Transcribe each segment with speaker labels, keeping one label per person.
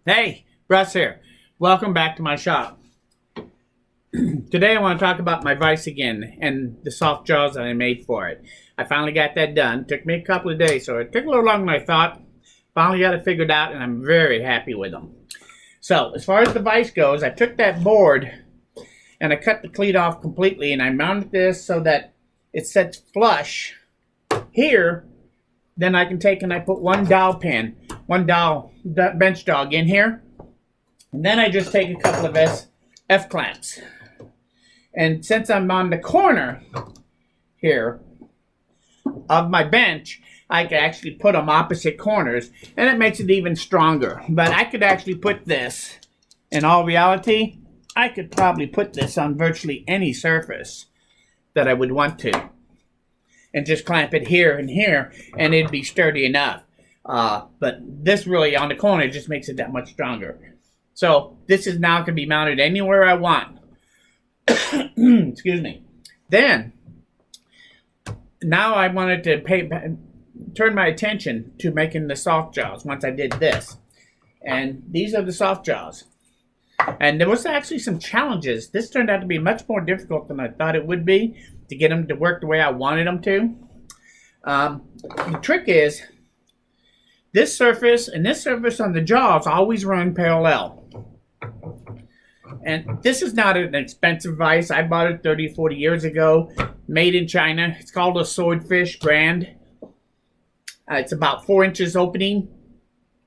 Speaker 1: Hey, Russ here. Welcome back to my shop. Today I want to talk about my vise again and the soft jaws that I made for it. I finally got that done. Took me a couple of days, so it took a little longer than I thought. Finally got it figured out, and I'm very happy with them. So, as far as the vise goes, I took that board and I cut the cleat off completely, and I mounted this so that it sets flush here. Then I can take and I put one dowel pin, one dowel bench dog in here. And then I just take a couple of F-clamps. And since I'm on the corner here of my bench, I can actually put them opposite corners, and it makes it even stronger. But I could actually put this, in all reality, I could probably put this on virtually any surface that I would want to. And just clamp it here and here, and it'd be sturdy enough. But this really, on the corner, just makes it that much stronger. So this is now can be mounted anywhere I want. Excuse me. Then, now I wanted to turn my attention to making the soft jaws once I did this. And these are the soft jaws. And there was actually some challenges. This turned out to be much more difficult than I thought it would be to get them to work the way I wanted them to. The trick is, this surface and this surface on the jaws always run parallel. And this is not an expensive vise. I bought it 30, 40 years ago. Made in China. It's called a Swordfish brand. It's about 4 inches opening.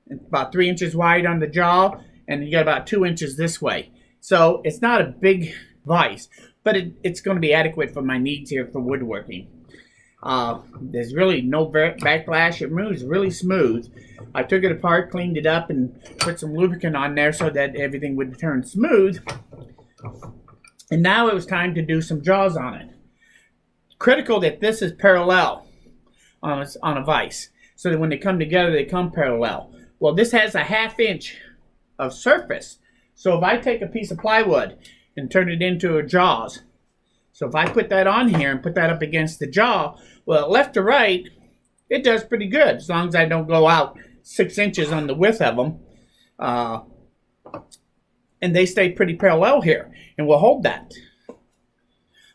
Speaker 1: It's about 3 inches wide on the jaw. And you got about 2 inches this way. So it's not a big vise. But it's going to be adequate for my needs here for woodworking. There's really no backlash. It moves really smooth. I took it apart, cleaned it up, and put some lubricant on there so that everything would turn smooth. And now it was time to do some jaws on it. Critical that this is parallel on a vise, so that when they come together, they come parallel. Well, this has a 1/2 inch of surface. So if I take a piece of plywood and turn it into a jaws, so if I put that on here and put that up against the jaw, well, left to right, it does pretty good, as long as I don't go out 6 inches on the width of them. And they stay pretty parallel here, and we'll hold that.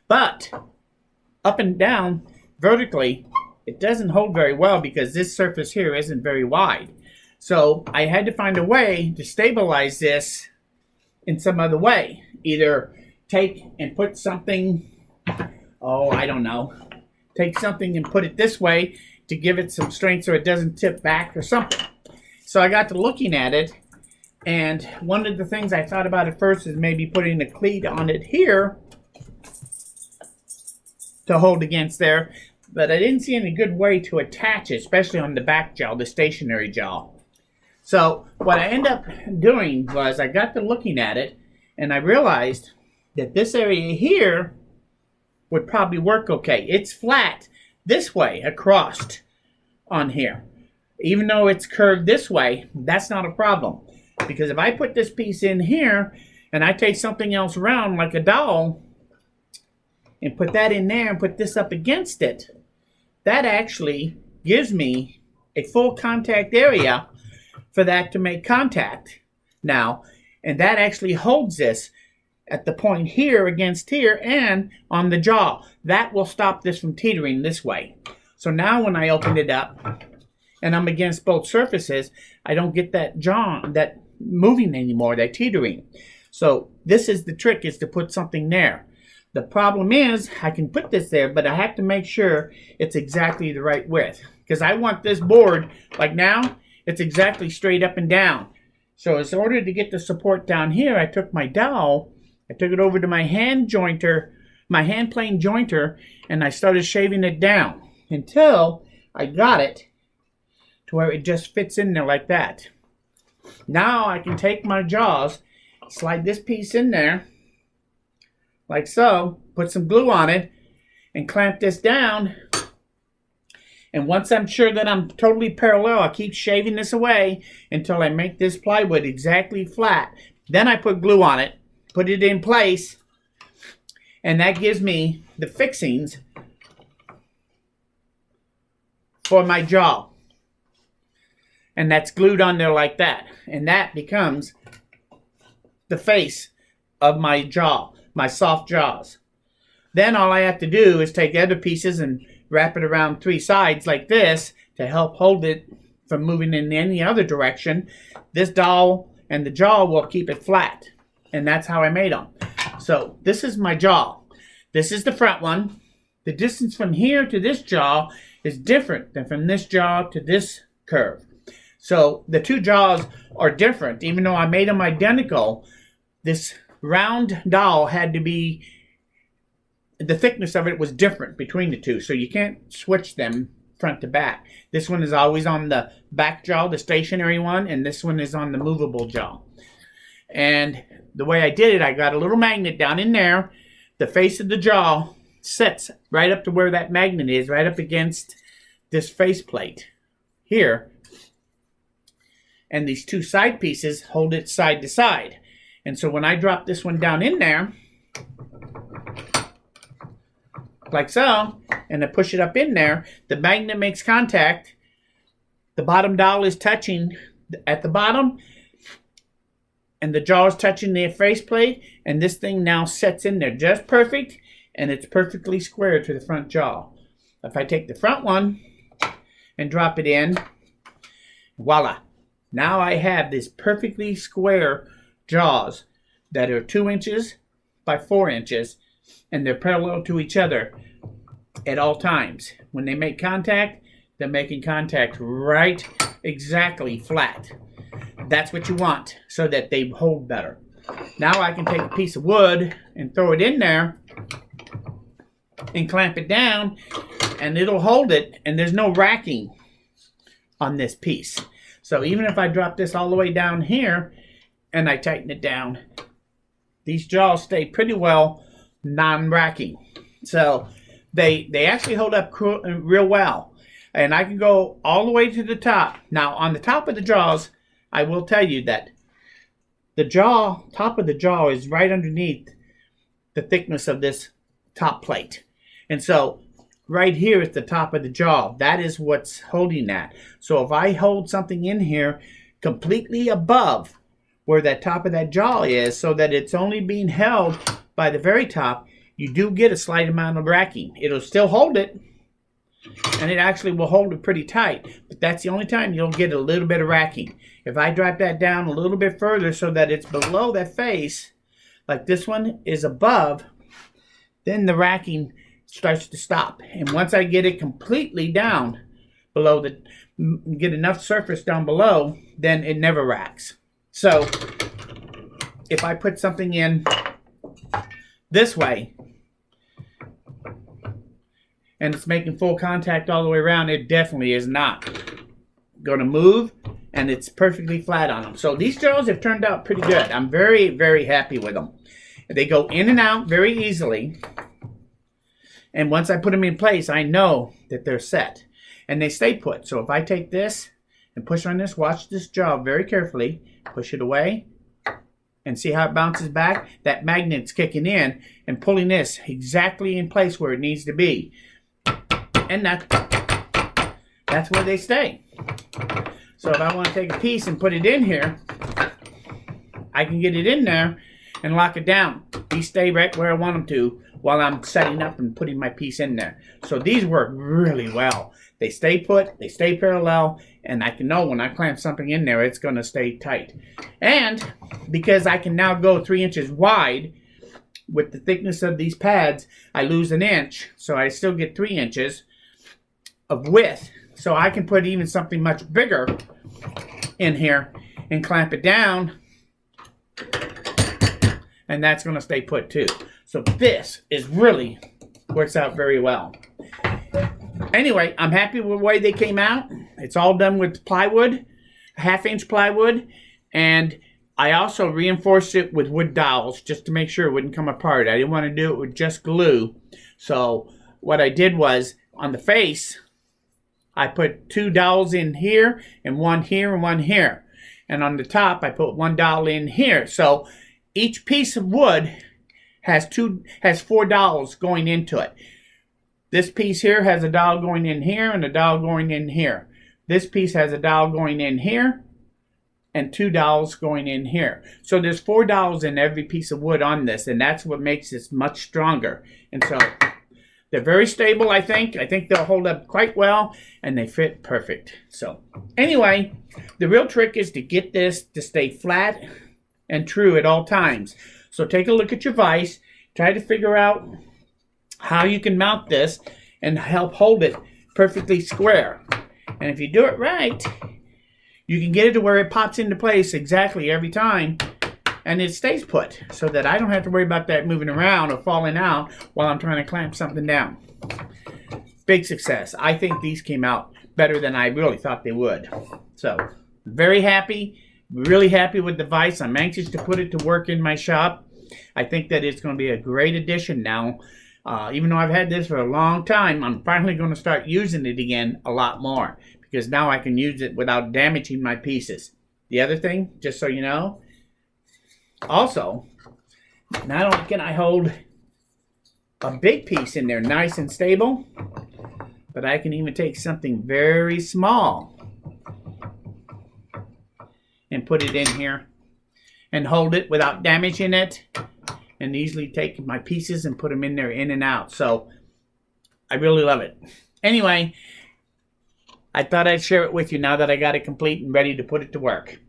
Speaker 1: But up and down vertically, it doesn't hold very well because this surface here isn't very wide. So I had to find a way to stabilize this in some other way. Either take and put something, I don't know. Take something and put it this way to give it some strength so it doesn't tip back or something. So I got to looking at it, and one of the things I thought about at first is maybe putting a cleat on it here to hold against there, but I didn't see any good way to attach it, especially on the back jaw, the stationary jaw. So what I ended up doing was I got to looking at it, and I realized that this area here would probably work okay. It's flat this way across on here. Even though it's curved this way, that's not a problem. Because if I put this piece in here and I take something else round like a dowel and put that in there and put this up against it, that actually gives me a full contact area for that to make contact now. And that actually holds this at the point here against here and on the jaw. That will stop this from teetering this way. So now when I open it up and I'm against both surfaces, I don't get that jaw, that moving anymore, that teetering. So this is the trick, is to put something there. The problem is I can put this there, but I have to make sure it's exactly the right width. Because I want this board, like now, it's exactly straight up and down. So in order to get the support down here, I took my dowel, I took it over to my hand jointer, my hand plane jointer, and I started shaving it down until I got it to where it just fits in there like that. Now I can take my jaws, slide this piece in there, like so, put some glue on it, and clamp this down. And once I'm sure that I'm totally parallel, I keep shaving this away until I make this plywood exactly flat. Then I put glue on it, put it in place, and that gives me the fixings for my jaw. And that's glued on there like that. And that becomes the face of my jaw, my soft jaws. Then all I have to do is take other pieces and wrap it around 3 sides like this to help hold it from moving in any other direction. This dowel and the jaw will keep it flat. And that's how I made them. So this is my jaw. This is the front one. The distance from here to this jaw is different than from this jaw to this curve. So the 2 jaws are different. Even though I made them identical, this round dowel had to be, the thickness of it was different between the 2. So you can't switch them front to back. This one is always on the back jaw, the stationary one, and this one is on the movable jaw. And the way I did it, I got a little magnet down in there. The face of the jaw sets right up to where that magnet is, right up against this faceplate here. And these 2 side pieces hold it side to side. And so when I drop this one down in there, like so, and I push it up in there, the magnet makes contact. The bottom dowel is touching at the bottom, and the jaw is touching the faceplate, and this thing now sets in there just perfect, and it's perfectly square to the front jaw. If I take the front one and drop it in, voila. Now I have this perfectly square jaws that are 2 inches by 4 inches, and they're parallel to each other at all times. When they make contact, they're making contact right exactly flat. That's what you want, so that they hold better. Now I can take a piece of wood and throw it in there and clamp it down, and it'll hold it, and there's no racking on this piece. So even if I drop this all the way down here and I tighten it down, these jaws stay pretty well non-racking. So they actually hold up real well. And I can go all the way to the top. Now on the top of the jaws, I will tell you that the top of the jaw is right underneath the thickness of this top plate. And so right here is the top of the jaw. That is what's holding that. So if I hold something in here completely above where that top of that jaw is, so that it's only being held by the very top, you do get a slight amount of racking. It'll still hold it, and it actually will hold it pretty tight, but that's the only time you'll get a little bit of racking. If I drop that down a little bit further so that it's below that face, like this one is above, then the racking starts to stop. And once I get it completely down below get enough surface down below, then it never racks. So if I put something in this way and it's making full contact all the way around, it definitely is not going to move, and it's perfectly flat on them. So these jaws have turned out pretty good. I'm very, very happy with them. They go in and out very easily. And once I put them in place, I know that they're set. And they stay put. So if I take this and push on this, watch this jaw very carefully, push it away, and see how it bounces back? That magnet's kicking in and pulling this exactly in place where it needs to be. And that's where they stay. So if I want to take a piece and put it in here, I can get it in there and lock it down. These stay right where I want them to while I'm setting up and putting my piece in there. So these work really well. They stay put, they stay parallel, and I can know when I clamp something in there, it's going to stay tight. And because I can now go 3 inches wide with the thickness of these pads, I lose an inch, so I still get 3 inches of width. So I can put even something much bigger in here and clamp it down, and that's going to stay put too. So this is really works out very well. Anyway, I'm happy with the way they came out. It's all done with plywood, 1/2 inch plywood, and I also reinforced it with wood dowels just to make sure it wouldn't come apart. I didn't want to do it with just glue. So what I did was, on the face, I put 2 dowels in here, and 1 here and 1 here. And on the top, I put 1 dowel in here. So each piece of wood has 4 dowels going into it. This piece here has a dowel going in here and a dowel going in here. This piece has a dowel going in here and 2 dowels going in here. So there's 4 dowels in every piece of wood on this, and that's what makes this much stronger. And so they're very stable, I think. I think they'll hold up quite well, and they fit perfect. So anyway, the real trick is to get this to stay flat and true at all times. So take a look at your vise. Try to figure out how you can mount this and help hold it perfectly square. And if you do it right, you can get it to where it pops into place exactly every time, and it stays put, so that I don't have to worry about that moving around or falling out while I'm trying to clamp something down. Big success. I think these came out better than I really thought they would. So, very happy, really happy with the vise. I'm anxious to put it to work in my shop. I think that it's going to be a great addition now. Even though I've had this for a long time, I'm finally going to start using it again a lot more, because now I can use it without damaging my pieces. The other thing, just so you know, also, not only can I hold a big piece in there nice and stable, but I can even take something very small and put it in here and hold it without damaging it, and easily take my pieces and put them in there in and out. So I really love it. Anyway, I thought I'd share it with you now that I got it complete and ready to put it to work.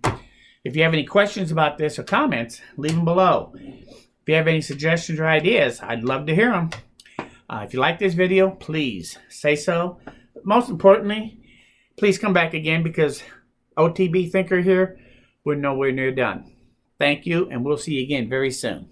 Speaker 1: If you have any questions about this or comments, leave them below. If you have any suggestions or ideas, I'd love to hear them. If you like this video, please say so. But most importantly, please come back again, because OTB Thinker here, we're nowhere near done. Thank you, and we'll see you again very soon.